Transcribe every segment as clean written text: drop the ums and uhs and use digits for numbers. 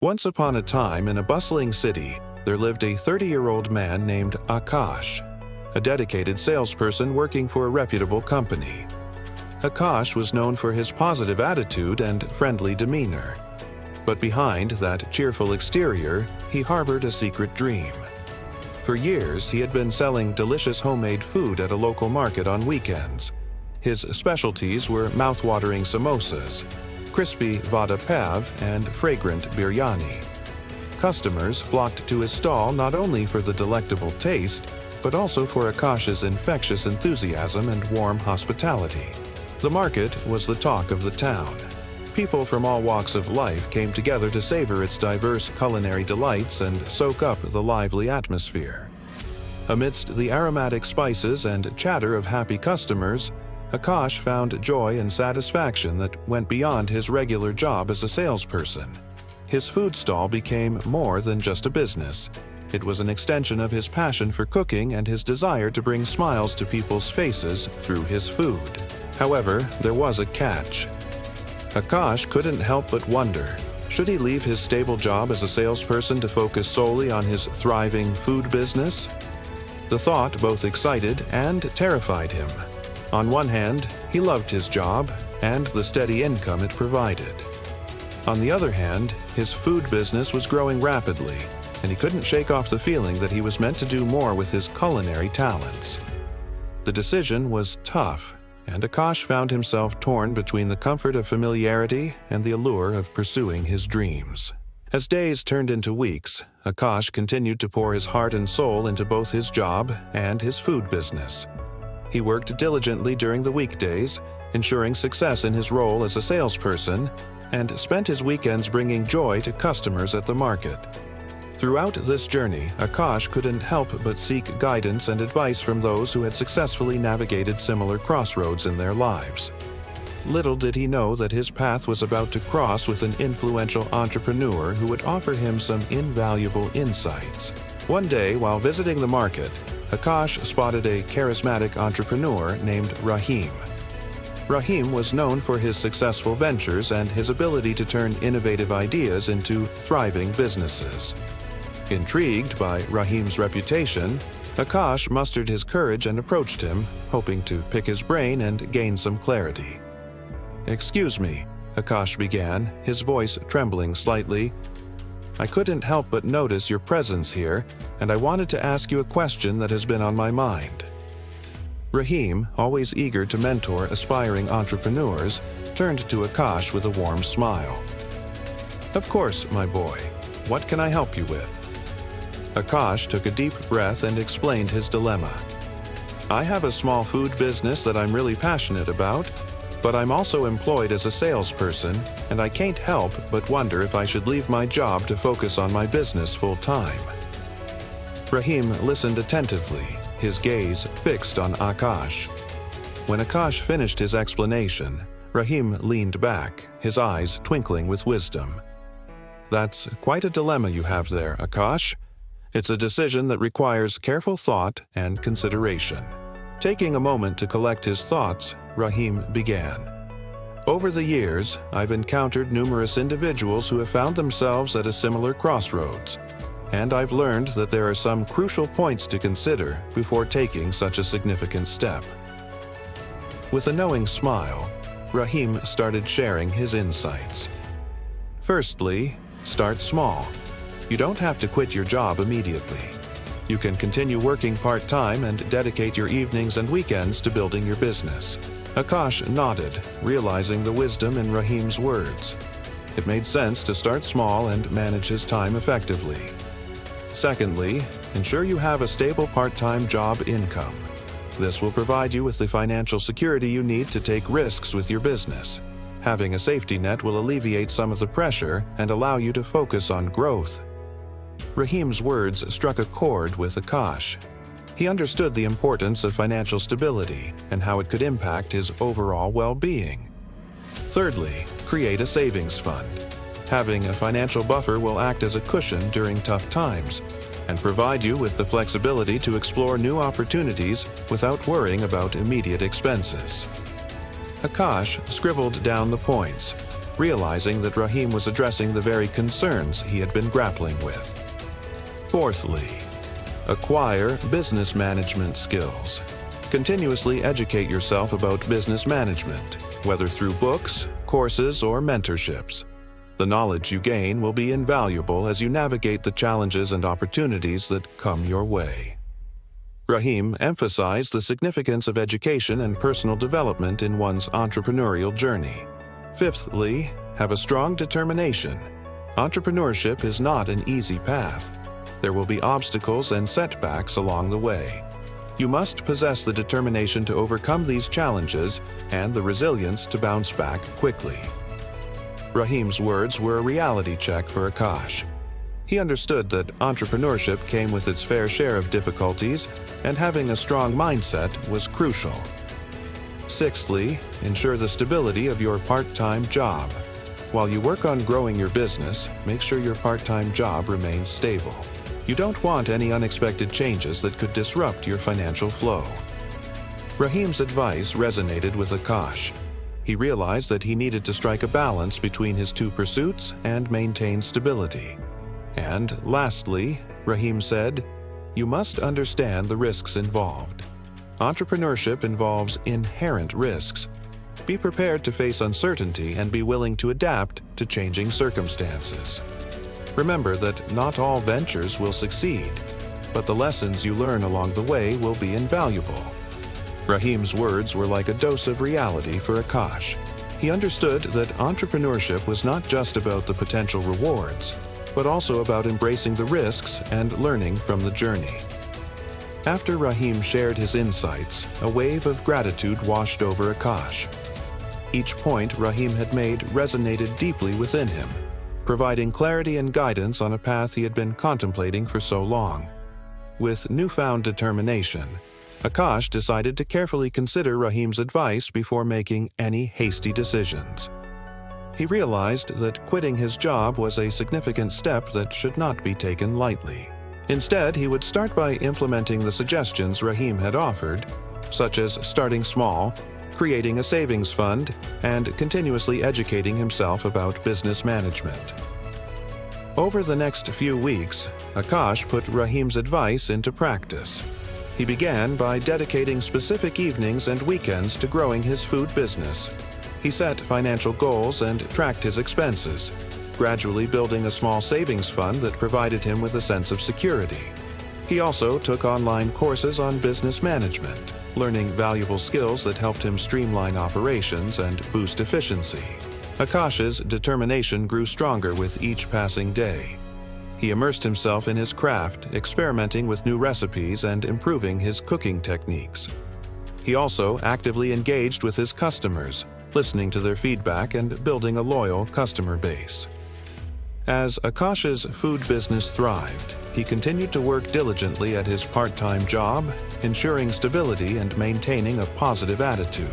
Once upon a time, in a bustling city, there lived a 30-year-old man named Akash, a dedicated salesperson working for a reputable company. Akash was known for his positive attitude and friendly demeanor. But behind that cheerful exterior, he harbored a secret dream. For years, he had been selling delicious homemade food at a local market on weekends. His specialties were mouth-watering samosas, crispy vada pav, and fragrant biryani. Customers flocked to his stall not only for the delectable taste, but also for Akash's infectious enthusiasm and warm hospitality. The market was the talk of the town. People from all walks of life came together to savor its diverse culinary delights and soak up the lively atmosphere. Amidst the aromatic spices and chatter of happy customers, Akash found joy and satisfaction that went beyond his regular job as a salesperson. His food stall became more than just a business. It was an extension of his passion for cooking and his desire to bring smiles to people's faces through his food. However, there was a catch. Akash couldn't help but wonder, should he leave his stable job as a salesperson to focus solely on his thriving food business? The thought both excited and terrified him. On one hand, he loved his job and the steady income it provided. On the other hand, his food business was growing rapidly, and he couldn't shake off the feeling that he was meant to do more with his culinary talents. The decision was tough, and Akash found himself torn between the comfort of familiarity and the allure of pursuing his dreams. As days turned into weeks, Akash continued to pour his heart and soul into both his job and his food business. He worked diligently during the weekdays, ensuring success in his role as a salesperson, and spent his weekends bringing joy to customers at the market. Throughout this journey, Akash couldn't help but seek guidance and advice from those who had successfully navigated similar crossroads in their lives. Little did he know that his path was about to cross with an influential entrepreneur who would offer him some invaluable insights. One day, while visiting the market, Akash spotted a charismatic entrepreneur named Rahim. Rahim was known for his successful ventures and his ability to turn innovative ideas into thriving businesses. Intrigued by Rahim's reputation, Akash mustered his courage and approached him, hoping to pick his brain and gain some clarity. "Excuse me," Akash began, his voice trembling slightly. "I couldn't help but notice your presence here, and I wanted to ask you a question that has been on my mind." Rahim, always eager to mentor aspiring entrepreneurs, turned to Akash with a warm smile. "Of course, my boy. What can I help you with?" Akash took a deep breath and explained his dilemma. "I have a small food business that I'm really passionate about, but I'm also employed as a salesperson, and I can't help but wonder if I should leave my job to focus on my business full-time." Rahim listened attentively, his gaze fixed on Akash. When Akash finished his explanation, Rahim leaned back, his eyes twinkling with wisdom. "That's quite a dilemma you have there, Akash. It's a decision that requires careful thought and consideration." Taking a moment to collect his thoughts, Rahim began. "Over the years, I've encountered numerous individuals who have found themselves at a similar crossroads, and I've learned that there are some crucial points to consider before taking such a significant step." With a knowing smile, Rahim started sharing his insights. Firstly, start small. You don't have to quit your job immediately. You can continue working part-time and dedicate your evenings and weekends to building your business. Akash nodded, realizing the wisdom in Rahim's words. It made sense to start small and manage his time effectively. Secondly, ensure you have a stable part-time job income. This will provide you with the financial security you need to take risks with your business. Having a safety net will alleviate some of the pressure and allow you to focus on growth. Rahim's words struck a chord with Akash. He understood the importance of financial stability and how it could impact his overall well-being. Thirdly, create a savings fund. Having a financial buffer will act as a cushion during tough times and provide you with the flexibility to explore new opportunities without worrying about immediate expenses. Akash scribbled down the points, realizing that Rahim was addressing the very concerns he had been grappling with. Fourthly, acquire business management skills. Continuously educate yourself about business management, whether through books, courses, or mentorships. The knowledge you gain will be invaluable as you navigate the challenges and opportunities that come your way. Rahim emphasized the significance of education and personal development in one's entrepreneurial journey. Fifthly, have a strong determination. Entrepreneurship is not an easy path. There will be obstacles and setbacks along the way. You must possess the determination to overcome these challenges and the resilience to bounce back quickly. Rahim's words were a reality check for Akash. He understood that entrepreneurship came with its fair share of difficulties, and having a strong mindset was crucial. Sixthly, ensure the stability of your part-time job. While you work on growing your business, make sure your part-time job remains stable. You don't want any unexpected changes that could disrupt your financial flow. Rahim's advice resonated with Akash. He realized that he needed to strike a balance between his two pursuits and maintain stability. And lastly, Rahim said, "You must understand the risks involved. Entrepreneurship involves inherent risks. Be prepared to face uncertainty and be willing to adapt to changing circumstances. Remember that not all ventures will succeed, but the lessons you learn along the way will be invaluable." Rahim's words were like a dose of reality for Akash. He understood that entrepreneurship was not just about the potential rewards, but also about embracing the risks and learning from the journey. After Rahim shared his insights, a wave of gratitude washed over Akash. Each point Rahim had made resonated deeply within him, providing clarity and guidance on a path he had been contemplating for so long. With newfound determination, Akash decided to carefully consider Rahim's advice before making any hasty decisions. He realized that quitting his job was a significant step that should not be taken lightly. Instead, he would start by implementing the suggestions Rahim had offered, such as starting small, creating a savings fund, and continuously educating himself about business management. Over the next few weeks, Akash put Rahim's advice into practice. He began by dedicating specific evenings and weekends to growing his food business. He set financial goals and tracked his expenses, gradually building a small savings fund that provided him with a sense of security. He also took online courses on business management, learning valuable skills that helped him streamline operations and boost efficiency. Akash's determination grew stronger with each passing day. He immersed himself in his craft, experimenting with new recipes and improving his cooking techniques. He also actively engaged with his customers, listening to their feedback and building a loyal customer base. As Akash's food business thrived, he continued to work diligently at his part-time job, ensuring stability and maintaining a positive attitude.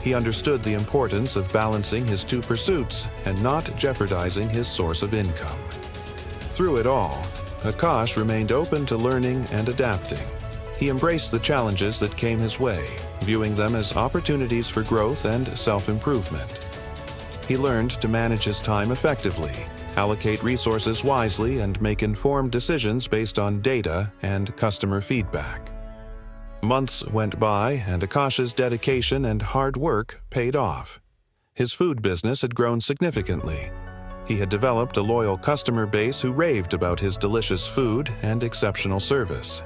He understood the importance of balancing his two pursuits and not jeopardizing his source of income. Through it all, Akash remained open to learning and adapting. He embraced the challenges that came his way, viewing them as opportunities for growth and self-improvement. He learned to manage his time effectively, allocate resources wisely, and make informed decisions based on data and customer feedback. Months went by, and Akash's dedication and hard work paid off. His food business had grown significantly. He had developed a loyal customer base who raved about his delicious food and exceptional service.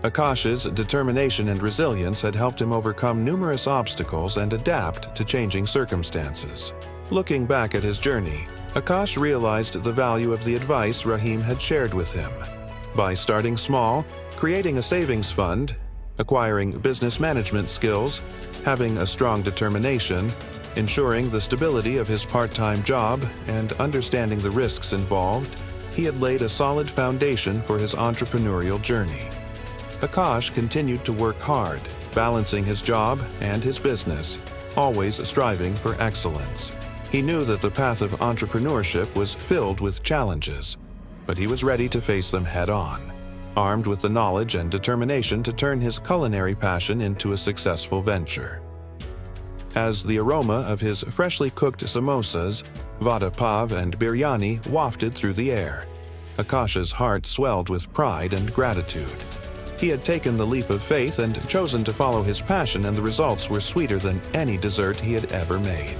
Akash's determination and resilience had helped him overcome numerous obstacles and adapt to changing circumstances. Looking back at his journey, Akash realized the value of the advice Rahim had shared with him. By starting small, creating a savings fund, acquiring business management skills, having a strong determination, ensuring the stability of his part-time job, and understanding the risks involved, he had laid a solid foundation for his entrepreneurial journey. Akash continued to work hard, balancing his job and his business, always striving for excellence. He knew that the path of entrepreneurship was filled with challenges, but he was ready to face them head-on, armed with the knowledge and determination to turn his culinary passion into a successful venture. as the aroma of his freshly cooked samosas, vada pav, and biryani wafted through the air. Akash's heart swelled with pride and gratitude. He had taken the leap of faith and chosen to follow his passion, and the results were sweeter than any dessert he had ever made.